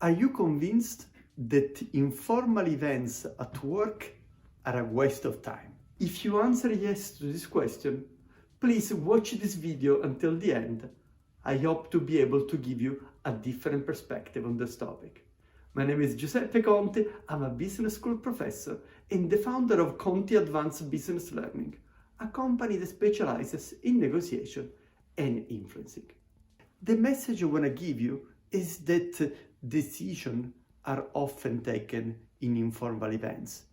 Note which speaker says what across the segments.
Speaker 1: Are you convinced that informal events at work are a waste of time? If you answer yes to this question, please watch this video until the end. I hope to be able to give you a different perspective on this topic. My name is Giuseppe Conti, I'm a business school professor and the founder of Conti Advanced Business Learning, a company that specializes in negotiation and influencing. The message I want to give you is that decisions are often taken in informal events.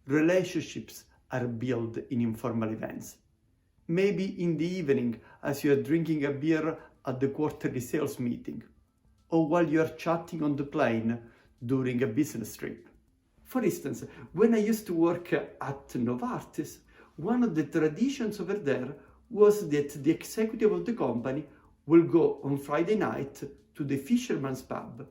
Speaker 1: Relationships are built in informal events. Maybe in the evening as you are drinking a beer at the quarterly sales meeting, or while you are chatting on the plane during a business trip. For instance, when I used to work at Novartis, one of the traditions over there was that the executive of the company will go on Friday night to the fisherman's pub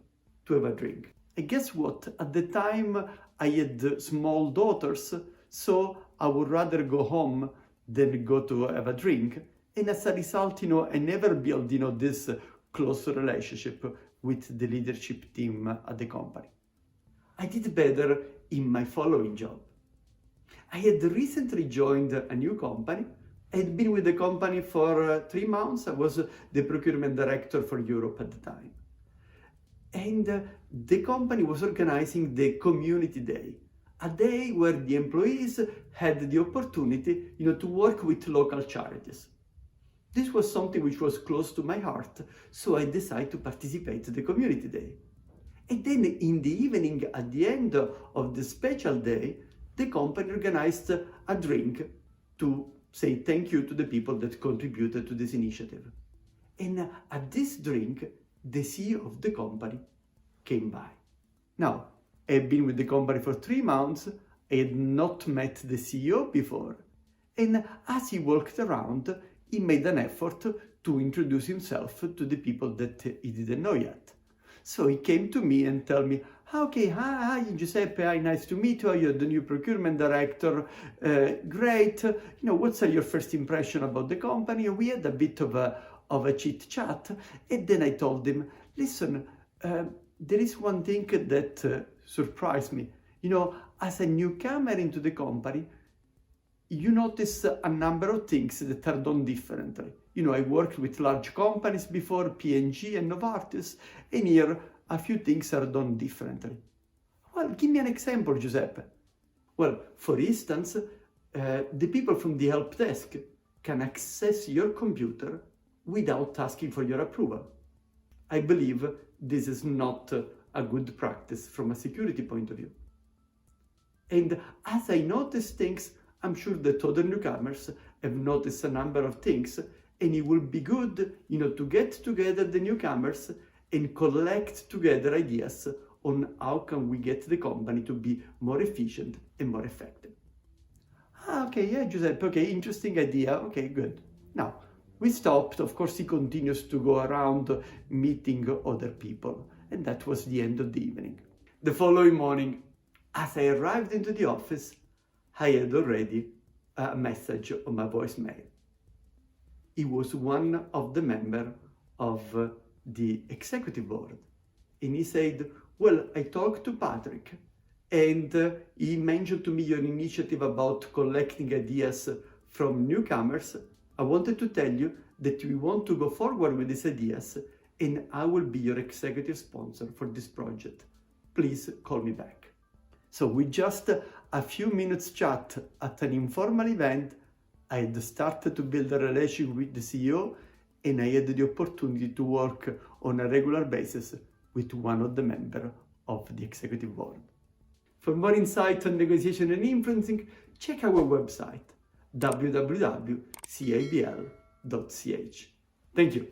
Speaker 1: to have a drink. And guess what? At the time I had small daughters, so I would rather go home than go to have a drink. And as a result, I never built, this close relationship with the leadership team at the company. I did better in my following job. I had recently joined a new company. I had been with the company for 3 months. I was the procurement director for Europe at the time. And the company was organizing the community day, a day where the employees had the opportunity, to work with local charities. This was something which was close to my heart, so I decided to participate in the community day. And then in the evening, at the end of the special day, the company organized a drink to say thank you to the people that contributed to this initiative. And at this drink, the CEO of the company came by. Now, I had been with the company for 3 months. I had not met the CEO before. And as he walked around, he made an effort to introduce himself to the people that he didn't know yet. So he came to me and told me, okay, hi Giuseppe, hi, nice to meet you. You're the new procurement director. Great. What's your first impression about the company? We had a bit of a chit chat. And then I told him, listen, there is one thing that surprised me. As a newcomer into the company, you notice a number of things that are done differently. I worked with large companies before, P&G and Novartis, and here a few things are done differently. Well, give me an example, Giuseppe. Well, for instance, the people from the help desk can access your computer without asking for your approval. I believe this is not a good practice from a security point of view. And as I notice things, I'm sure that other newcomers have noticed a number of things, and it will be good, to get together the newcomers and collect together ideas on how can we get the company to be more efficient and more effective. Okay, yeah, Giuseppe, okay, interesting idea, okay, good. Now, we stopped. Of course, he continues to go around meeting other people, and that was the end of the evening. The following morning, as I arrived into the office, I had already a message on my voicemail. He was one of the members of the executive board. And he said, well, I talked to Patrick and he mentioned to me your initiative about collecting ideas from newcomers. I wanted to tell you that we want to go forward with these ideas and I will be your executive sponsor for this project. Please call me back. So with just a few minutes chat at an informal event, I had started to build a relationship with the CEO and I had the opportunity to work on a regular basis with one of the members of the executive board. For more insight on negotiation and influencing, check our website, www.cabl.ch. Thank you.